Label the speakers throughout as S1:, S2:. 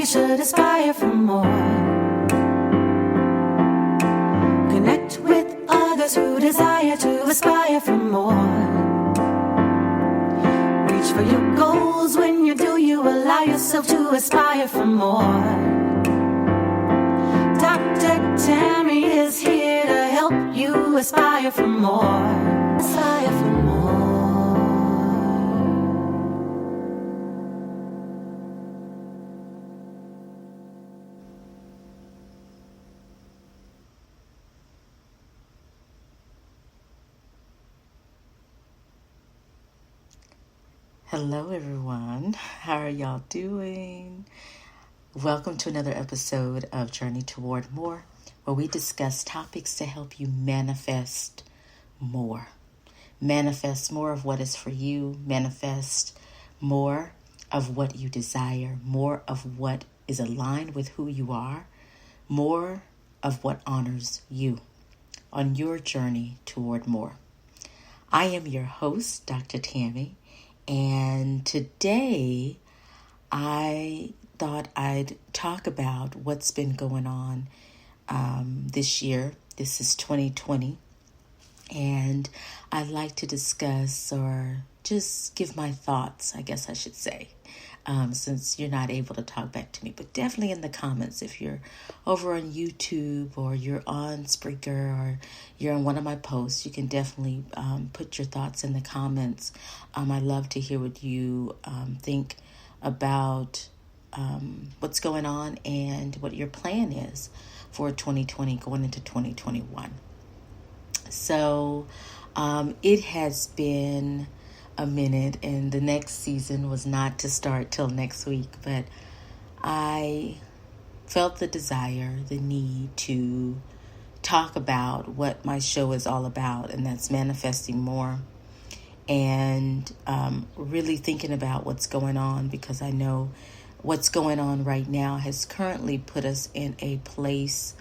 S1: should aspire for more. Connect with others who desire to aspire for more. Reach for your goals. When you do, you allow yourself to aspire for more. Dr. Tammy is here to help you aspire for more. Aspire for more.
S2: Hello everyone, how are y'all doing? Welcome to another episode of Journey Toward More, where we discuss topics to help you manifest more. Manifest more of what is for you, manifest more of what you desire, more of what is aligned with who you are, more of what honors you on your journey toward more. I am your host, Dr. Tammy. And today, I thought I'd talk about what's been going on this year. This is 2020. And I'd like to discuss or just give my thoughts, I guess I should say, since you're not able to talk back to me. But definitely in the comments, if you're over on YouTube or you're on Spreaker or you're on one of my posts, you can definitely put your thoughts in the comments. I love to hear what you think about what's going on and what your plan is for 2020 going into 2021. So it has been a minute, and the next season was not to start till next week, but I felt the desire, the need to talk about what my show is all about, and that's manifesting more, and really thinking about what's going on, because I know what's going on right now has currently put us in a place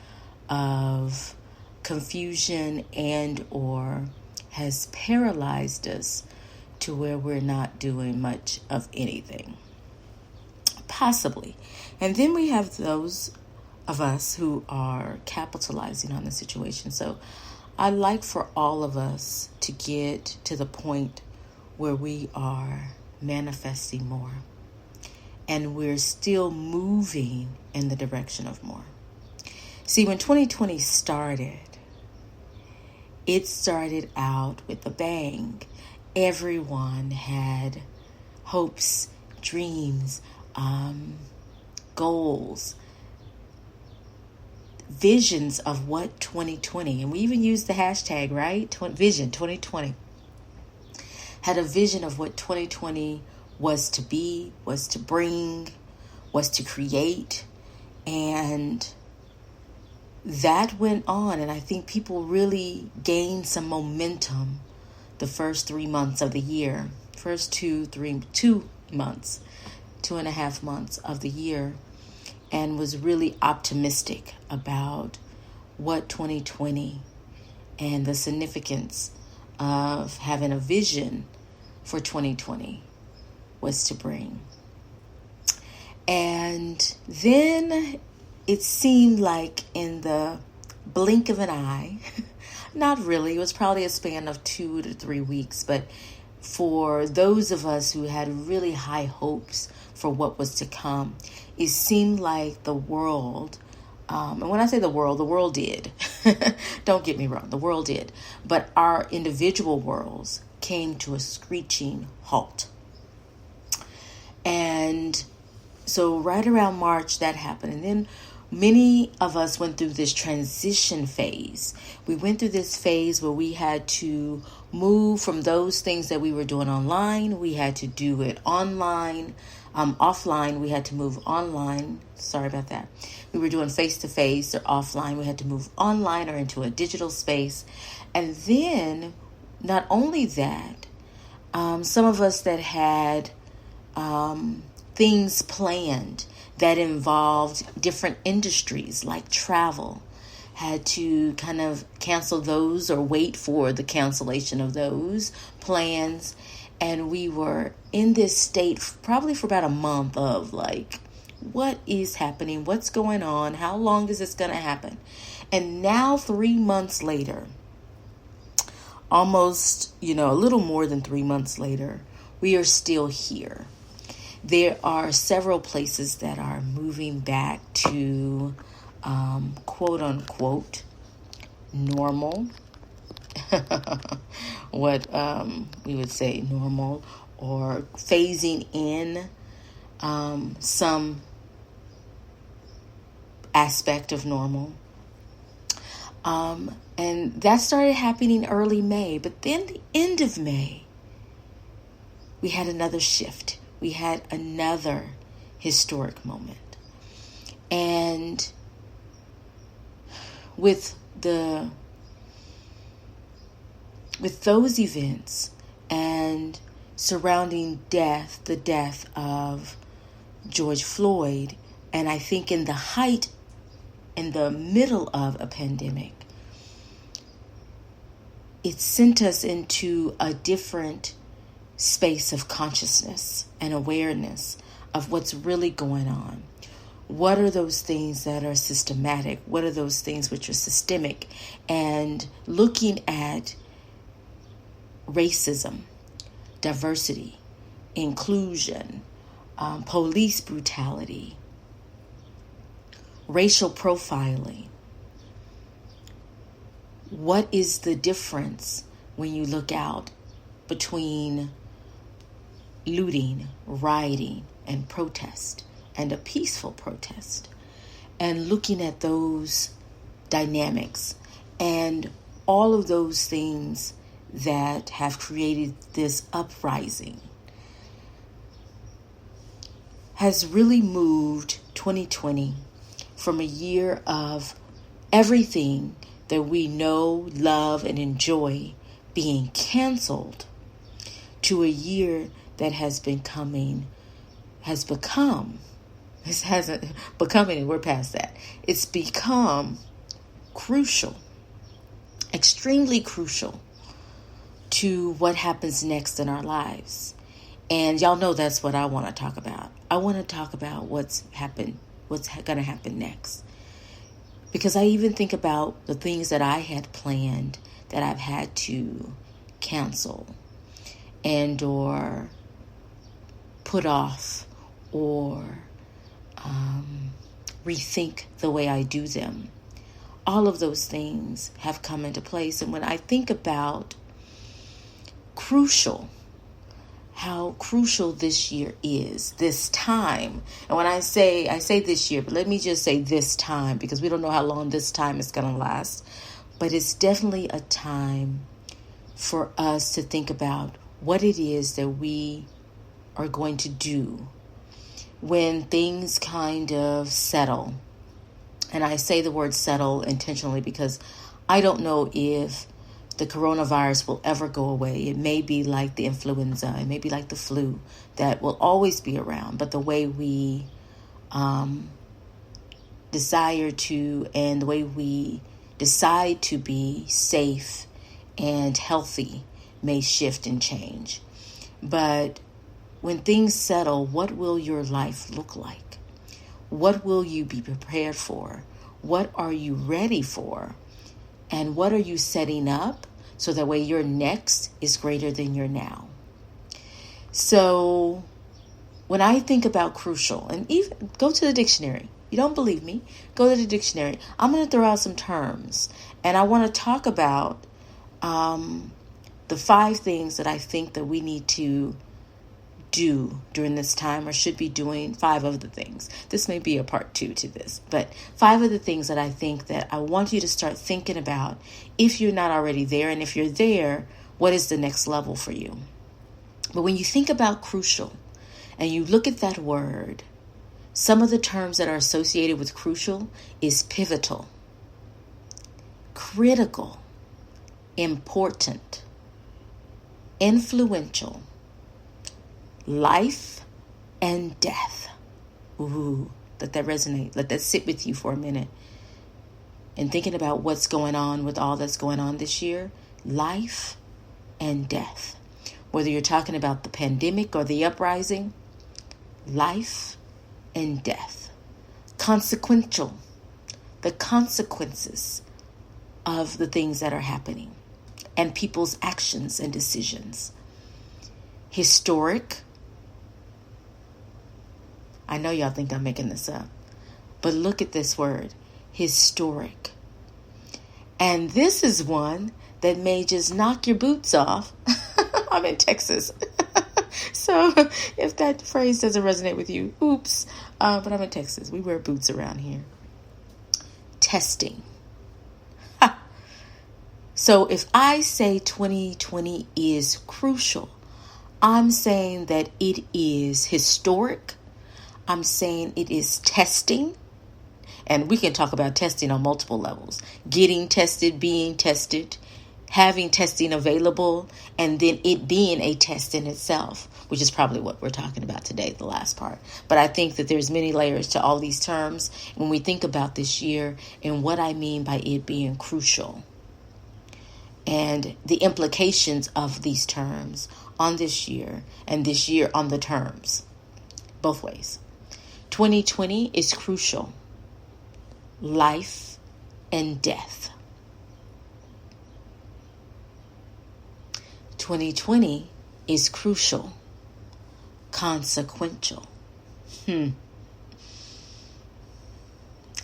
S2: of confusion and or has paralyzed us to where we're not doing much of anything, possibly. And then we have those of us who are capitalizing on the situation. So I'd like for all of us to get to the point where we are manifesting more and we're still moving in the direction of more. See, when 2020 started, it started out with a bang. Everyone had hopes, dreams, goals, visions of what 2020, and we even used the hashtag, right? Vision 2020. Had a vision of what 2020 was to be, was to bring, was to create, and that went on, and I think people really gained some momentum the first 3 months of the year, first 2.5 months of the year, and was really optimistic about what 2020 and the significance of having a vision for 2020 was to bring. And then it seemed like in the blink of an eye, not really, it was probably a span of 2 to 3 weeks, but for those of us who had really high hopes for what was to come, it seemed like the world, and when I say the world did, don't get me wrong, the world did, but our individual worlds came to a screeching halt. And so right around March that happened, and then many of us went through this transition phase. We went through this phase where we had to move from those things that we were doing online. We had to do it online, offline. We had to move online. Sorry about that. We were doing face-to-face or offline. We had to move online or into a digital space. And then not only that, some of us that had things planned that involved different industries like travel had to kind of cancel those or wait for the cancellation of those plans. And we were in this state probably for about a month of like, what is happening? What's going on? How long is this going to happen? And now 3 months later, almost, a little more than 3 months later, we are still here. There are several places that are moving back to quote unquote normal. What we would say normal, or phasing in some aspect of normal. And that started happening early May. But then the end of May, we had another shift. We had another historic moment. And with those events and surrounding the death of George Floyd, and I think in the middle of a pandemic, it sent us into a different space of consciousness and awareness of what's really going on. What are those things that are systematic? What are those things which are systemic? And looking at racism, diversity, inclusion, police brutality, racial profiling. What is the difference when you look out between looting, rioting, and protest, and a peaceful protest? And looking at those dynamics and all of those things that have created this uprising has really moved 2020 from a year of everything that we know, love, and enjoy being canceled to a year that we're past that. It's become crucial, extremely crucial to what happens next in our lives. And y'all know that's what I want to talk about. I want to talk about what's going to happen next. Because I even think about the things that I had planned that I've had to cancel and or put off or rethink the way I do them. All of those things have come into place. And when I think about how crucial this year is, this time. And when I say this year, but let me just say this time, because we don't know how long this time is going to last. But it's definitely a time for us to think about what it is that we are going to do when things kind of settle. And I say the word settle intentionally because I don't know if the coronavirus will ever go away. It may be like the influenza. It may be like the flu that will always be around. But the way we desire to, and the way we decide to be safe and healthy may shift and change. But when things settle, what will your life look like? What will you be prepared for? What are you ready for? And what are you setting up so that way your next is greater than your now? So when I think about crucial, and even go to the dictionary. You don't believe me? Go to the dictionary. I'm going to throw out some terms. And I want to talk about the 5 things that I think that we need to do during this time, or should be doing. 5 of the things. This may be a part 2 to this, but 5 of the things that I think that I want you to start thinking about if you're not already there. And if you're there, what is the next level for you? But when you think about crucial and you look at that word, some of the terms that are associated with crucial is pivotal, critical, important, influential, life, and death. Ooh, let that resonate. Let that sit with you for a minute. And thinking about what's going on with all that's going on this year, life and death. Whether you're talking about the pandemic or the uprising, life and death. Consequential, the consequences of the things that are happening and people's actions and decisions. Historic. I know y'all think I'm making this up, but look at this word, historic. And this is one that may just knock your boots off. I'm in Texas. So if that phrase doesn't resonate with you, oops. But I'm in Texas. We wear boots around here. Testing. Ha. So if I say 2020 is crucial, I'm saying that it is historic. I'm saying it is testing. And we can talk about testing on multiple levels. Getting tested, being tested, having testing available, and then it being a test in itself, which is probably what we're talking about today, the last part. But I think that there's many layers to all these terms when we think about this year and what I mean by it being crucial and the implications of these terms on this year and this year on the terms, both ways. 2020 is crucial. Life and death. 2020 is crucial. Consequential.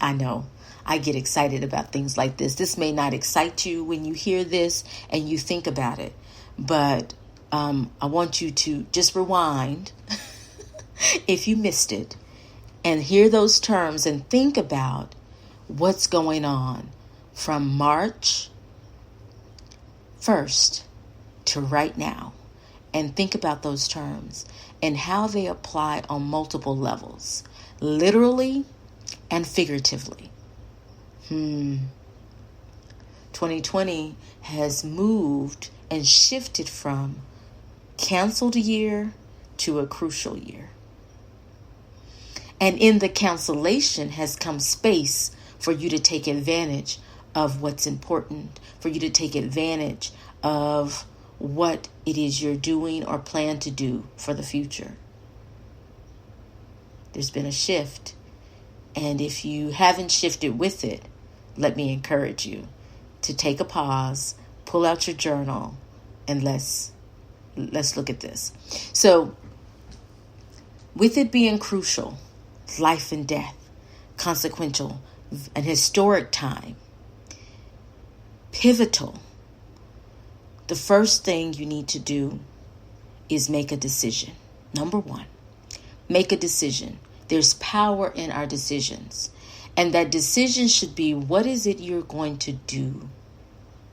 S2: I know. I get excited about things like this. This may not excite you when you hear this and you think about it, but I want you to just rewind if you missed it and hear those terms and think about what's going on from March 1st to right now, and think about those terms and how they apply on multiple levels, literally and figuratively. 2020 has moved and shifted from canceled year to a crucial year. And in the cancellation has come space for you to take advantage of what's important, for you to take advantage of what it is you're doing or plan to do for the future. There's been a shift. And if you haven't shifted with it, let me encourage you to take a pause, pull out your journal, and let's look at this. So, with it being crucial, life and death, consequential, an historic time, pivotal, the first thing you need to do is make a decision. Number one, make a decision. There's power in our decisions. And that decision should be, what is it you're going to do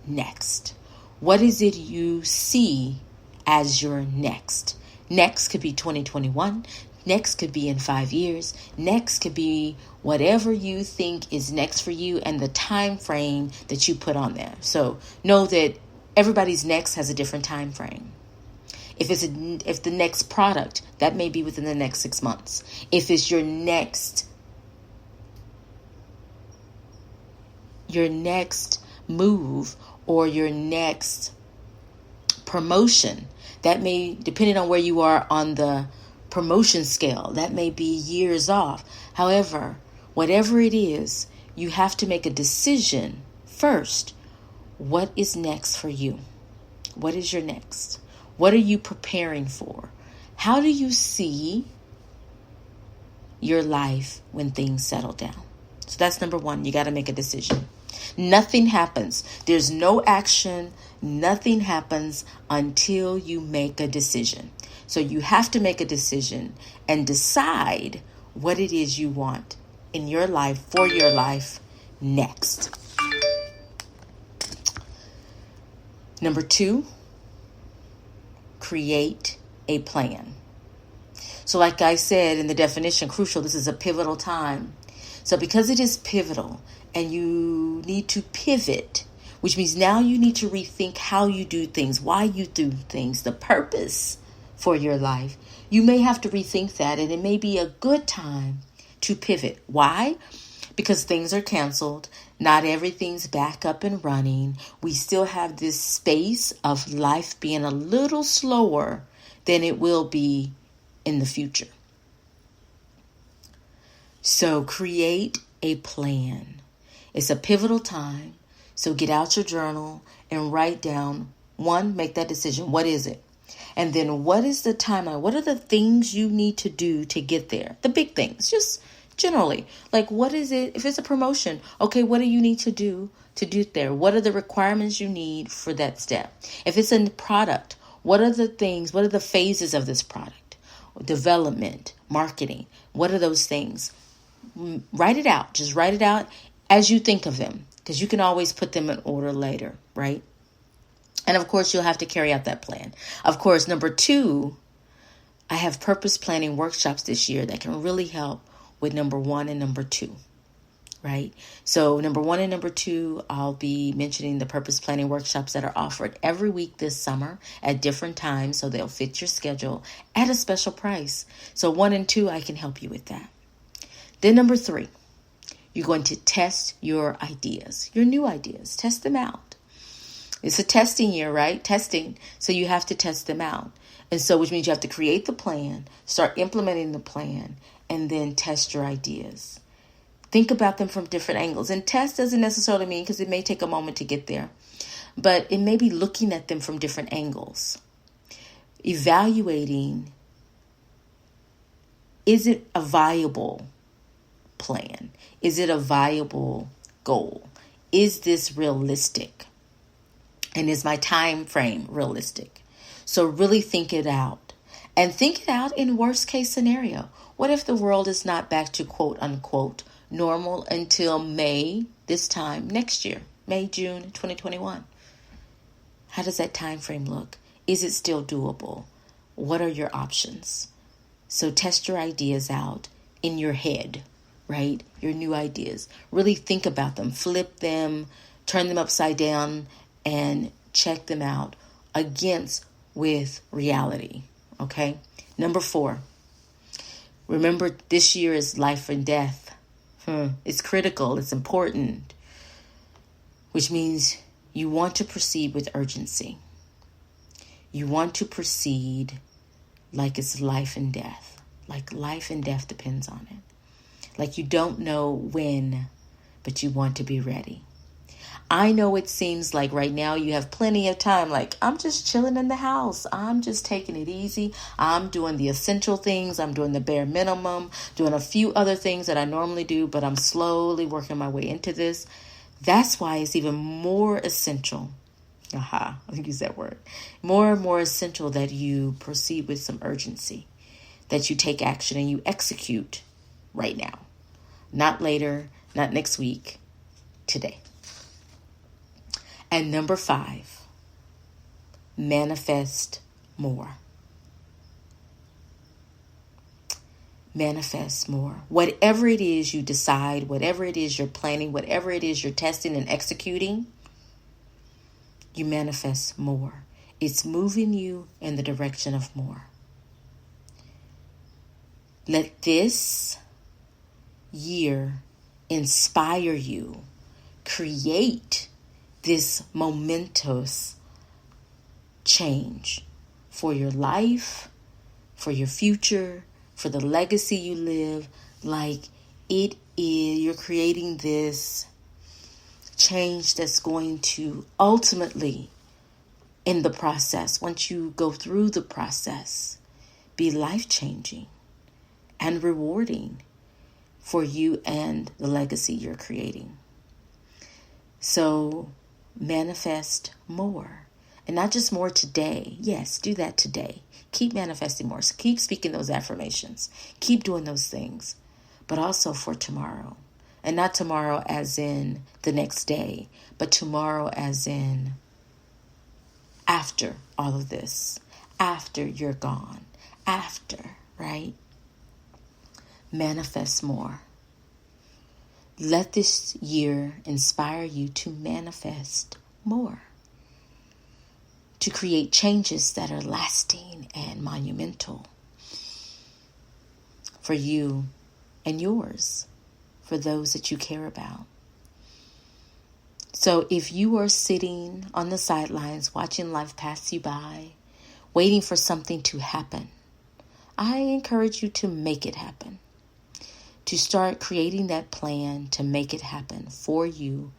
S2: next? What is it you see as your next? Next could be 2021. Next could be in 5 years. Next could be whatever you think is next for you and the time frame that you put on there. So know that everybody's next has a different time frame. If the next product, that may be within the next 6 months. If it's your next move or your next promotion, that may, depending on where you are on the promotion scale, that may be years off. However, whatever it is, you have to make a decision first. What is next for you? What is your next? What are you preparing for? How do you see your life when things settle down? So that's number one. You got to make a decision. Nothing happens. There's no action. Nothing happens until you make a decision. So you have to make a decision and decide what it is you want in your life, for your life, next. Number two, create a plan. So like I said in the definition, crucial, this is a pivotal time. So because it is pivotal and you need to pivot, which means now you need to rethink how you do things, why you do things, the purpose for your life, you may have to rethink that, and it may be a good time to pivot. Why? Because things are canceled. Not everything's back up and running. We still have this space of life being a little slower than it will be in the future. So create a plan. It's a pivotal time. So get out your journal and write down, one, make that decision. What is it? And then what is the timeline? What are the things you need to do to get there? The big things, just generally. Like, what is it? If it's a promotion, okay, what do you need to do there? What are the requirements you need for that step? If it's a product, what are the things? What are the phases of this product? Development, marketing. What are those things? Write it out. Just write it out as you think of them, because you can always put them in order later, right? And of course, you'll have to carry out that plan. Of course, number 2, I have purpose planning workshops this year that can really help with number 1 and number 2, right? So number 1 and number 2, I'll be mentioning the purpose planning workshops that are offered every week this summer at different times, so they'll fit your schedule at a special price. So 1 and 2, I can help you with that. Then number 3, you're going to test your ideas, your new ideas. Test them out. It's a testing year, right? Testing. So you have to test them out. And so, which means you have to create the plan, start implementing the plan, and then test your ideas. Think about them from different angles. And test doesn't necessarily mean, because it may take a moment to get there, but it may be looking at them from different angles. Evaluating, is it a viable plan? Is it a viable goal? Is this realistic? And is my time frame realistic? So really think it out. And think it out in worst case scenario. What if the world is not back to quote unquote normal until May this time next year? May, June 2021. How does that time frame look? Is it still doable? What are your options? So test your ideas out in your head, right? Your new ideas. Really think about them, flip them, turn them upside down, and check them out against with reality. Okay. Number 4, remember this year is life and death. It's critical. It's important, which means you want to proceed with urgency. You want to proceed like it's life and death, like life and death depends on it. Like you don't know when, but you want to be ready. I know it seems like right now you have plenty of time. Like, I'm just chilling in the house. I'm just taking it easy. I'm doing the essential things. I'm doing the bare minimum, doing a few other things that I normally do, but I'm slowly working my way into this. That's why it's even more essential. I use that word. More and more essential that you proceed with some urgency, that you take action and you execute right now. Not later, not next week, today. And number 5, manifest more. Manifest more. Whatever it is you decide, whatever it is you're planning, whatever it is you're testing and executing, you manifest more. It's moving you in the direction of more. Let this year inspire you. Create this momentous change for your life, for your future, for the legacy you live. Like it is, you're creating this change that's going to ultimately, in the process, once you go through the process, be life-changing and rewarding for you and the legacy you're creating. So manifest more, and not just more today. Yes, do that today. Keep manifesting more. So keep speaking those affirmations. Keep doing those things, but also for tomorrow. And not tomorrow as in the next day, but tomorrow as in after all of this, after you're gone, after, right? Manifest more. Let this year inspire you to manifest more, to create changes that are lasting and monumental for you and yours, for those that you care about. So if you are sitting on the sidelines watching life pass you by, waiting for something to happen, I encourage you to make it happen. to start creating that plan to make it happen for you,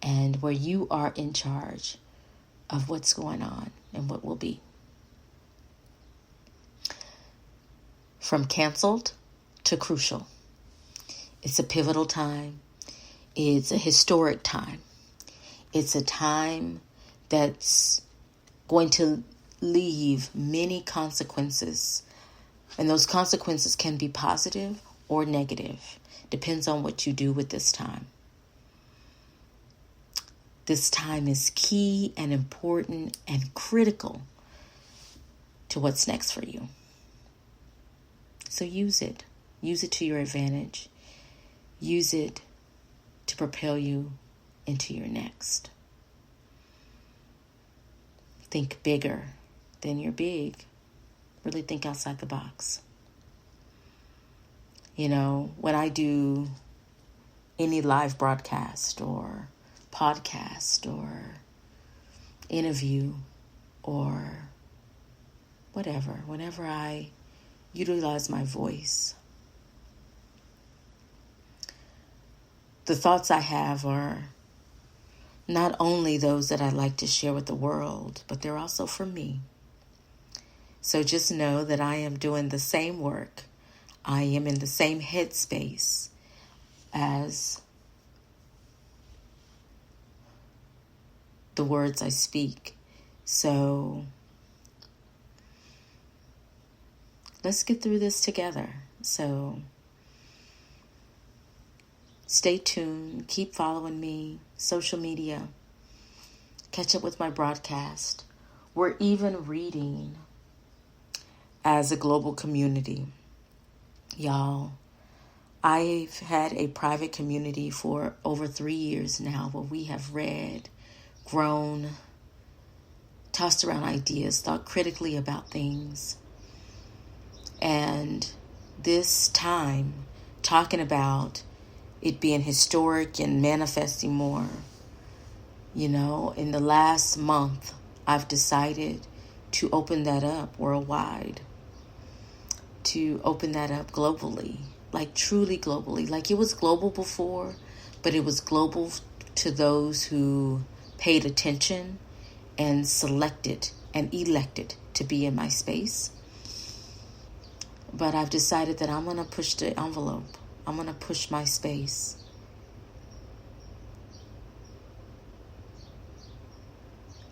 S2: and where you are in charge of what's going on and what will be. From canceled to crucial. It's a pivotal time. It's a historic time. It's a time that's going to leave many consequences. And those consequences can be positive or negative. Depends on what you do with this time. This time is key and important and critical to what's next for you. So use it. Use it to your advantage. Use it to propel you into your next. Think bigger than you're big. Really think outside the box. You know, when I do any live broadcast or podcast or interview or whatever, whenever I utilize my voice, the thoughts I have are not only those that I like to share with the world, but they're also for me. So just know that I am doing the same work. I am in the same headspace as the words I speak. So let's get through this together. So stay tuned. Keep following me. Social media. Catch up with my broadcast. We're even reading as a global community. Y'all, I've had a private community for over 3 years now where we have read, grown, tossed around ideas, thought critically about things. And this time, talking about it being historic and manifesting more, you know, in the last month, I've decided to open that up worldwide, to open that up globally, like truly globally. Like it was global before, but it was global to those who paid attention and selected and elected to be in my space. But I've decided that I'm going to push the envelope. I'm going to push my space.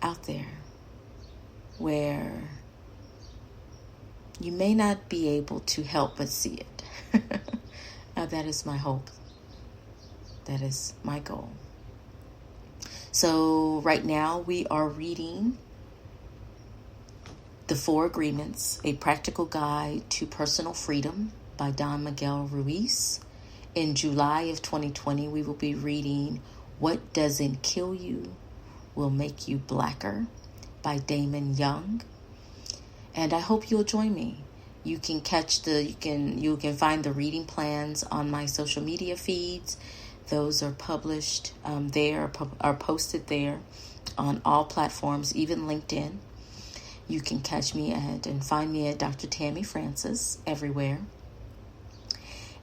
S2: Out there where you may not be able to help but see it. That is my hope. That is my goal. So right now we are reading The 4 Agreements, A Practical Guide to Personal Freedom by Don Miguel Ruiz. In July of 2020, we will be reading What Doesn't Kill You Will Make You Blacker by Damon Young. And I hope you'll join me. You can you can find the reading plans on my social media feeds. Those are published there, are posted there on all platforms, even LinkedIn. You can catch me and find me at Dr. Tammy Francis everywhere.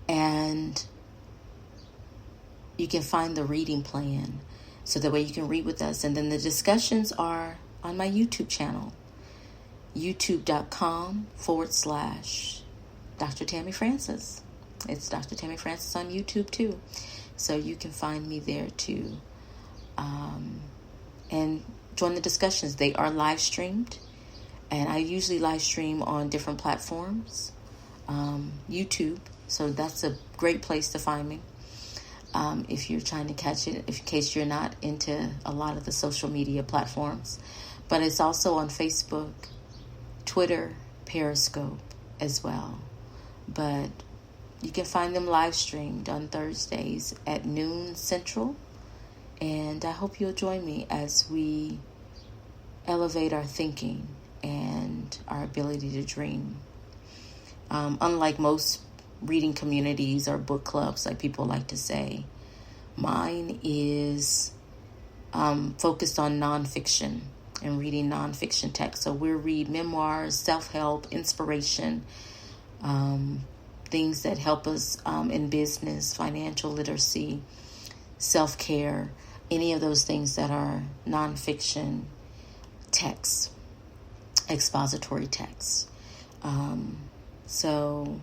S2: And you can find the reading plan so that way you can read with us. And then the discussions are on my YouTube channel, youtube.com/Dr. Tammy Francis. It's Dr. Tammy Francis on YouTube too. So you can find me there too. And join the discussions. They are live streamed. And I usually live stream on different platforms. YouTube. So that's a great place to find me. If you're trying to catch it, in case you're not into a lot of the social media platforms. But it's also on Facebook, Twitter, Periscope as well. But you can find them live streamed on Thursdays at noon Central. And I hope you'll join me as we elevate our thinking and our ability to dream. Unlike most reading communities or book clubs, like people like to say, mine is focused on nonfiction and reading nonfiction text. So we'll read memoirs, self-help, inspiration, things that help us in business, financial literacy, self-care, any of those things that are nonfiction texts, expository texts. So,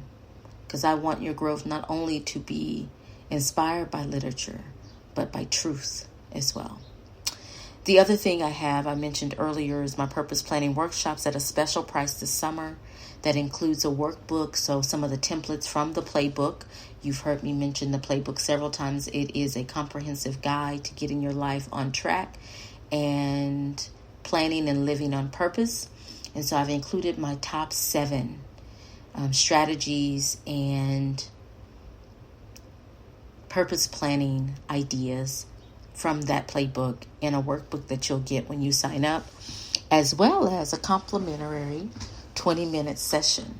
S2: because I want your growth not only to be inspired by literature, but by truth as well. The other thing I mentioned earlier, is my purpose planning workshops at a special price this summer that includes a workbook. So some of the templates from the playbook. You've heard me mention the playbook several times. It is a comprehensive guide to getting your life on track and planning and living on purpose. And so I've included my top 7 strategies and purpose planning ideas from that playbook in a workbook that you'll get when you sign up, as well as a complimentary 20-minute session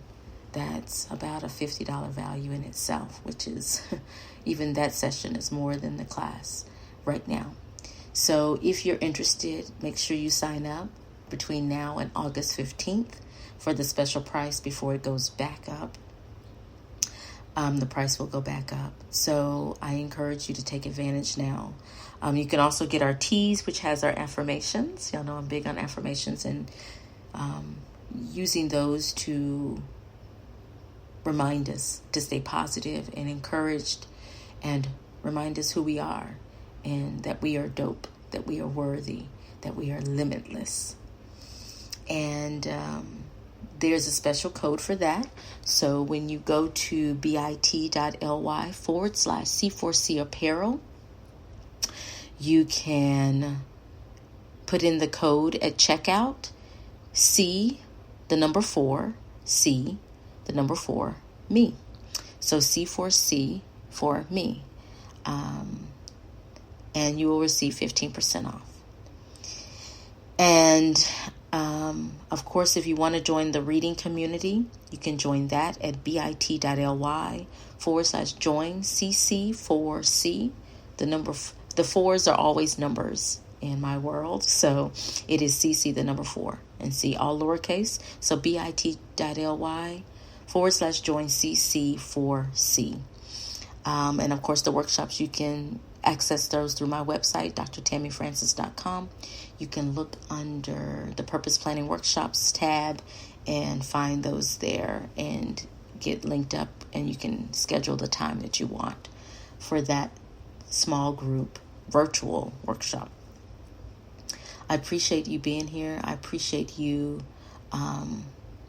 S2: that's about a $50 value in itself, which is, even that session is more than the class right now. So if you're interested, make sure you sign up between now and August 15th for the special price before it goes back up. The price will go back up. So I encourage you to take advantage now. You can also get our teas, which has our affirmations. Y'all know I'm big on affirmations, and using those to remind us to stay positive and encouraged, and remind us who we are, and that we are dope, that we are worthy, that we are limitless. And there's a special code for that. So when you go to bit.ly/C4C apparel, you can put in the code at checkout, C, the number 4, C, the number 4, me. So C4C for me. And you will receive 15% off. And of course, if you want to join the reading community, you can join that at bit.ly/join CC4C. The 4s are always numbers in my world. So it is CC, the number 4, and C, all lowercase. So bit.ly/join CC4C. And of course, the workshops, you can access those through my website, drtammyfrancis.com. You can look under the Purpose Planning Workshops tab and find those there and get linked up, and you can schedule the time that you want for that small group virtual workshop. I appreciate you being here. I appreciate you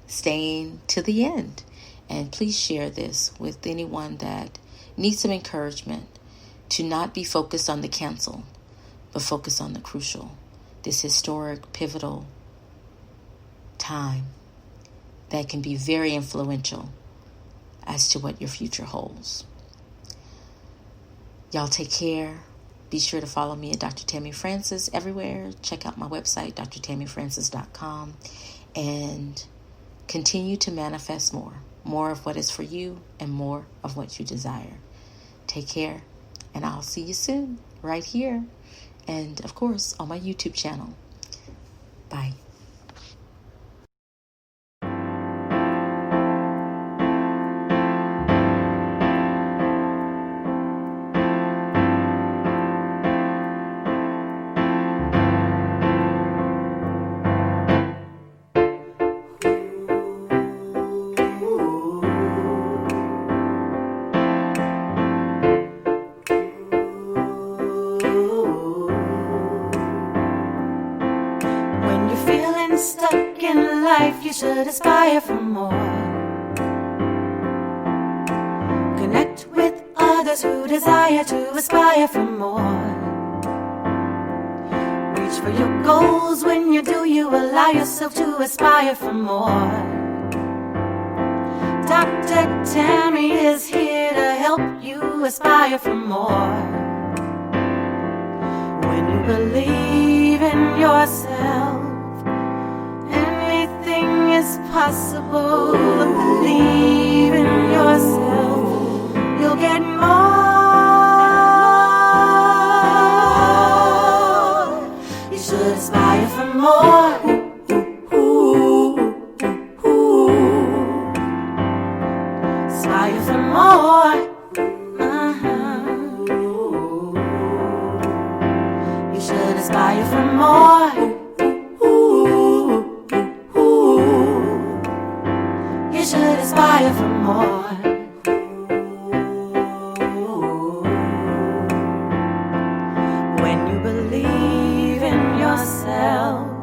S2: staying to the end. And please share this with anyone that needs some encouragement to not be focused on the cancel, but focus on the crucial. This historic, pivotal time that can be very influential as to what your future holds. Y'all take care. Be sure to follow me at Dr. Tammy Francis everywhere. Check out my website, drtammyfrancis.com, and continue to manifest more of what is for you and more of what you desire. Take care, and I'll see you soon right here. And of course, on my YouTube channel. Bye.
S1: Stuck in life, you should aspire for more. Connect with others who desire to aspire for more. Reach for your goals. When you do, you allow yourself to aspire for more. Dr. Tammy is here to help you aspire for more. When you believe in yourself, is possible. Believe in yourself, you'll get more. You should aspire for more. Aspire for aspire for more. You should aspire for more. When you believe in yourself,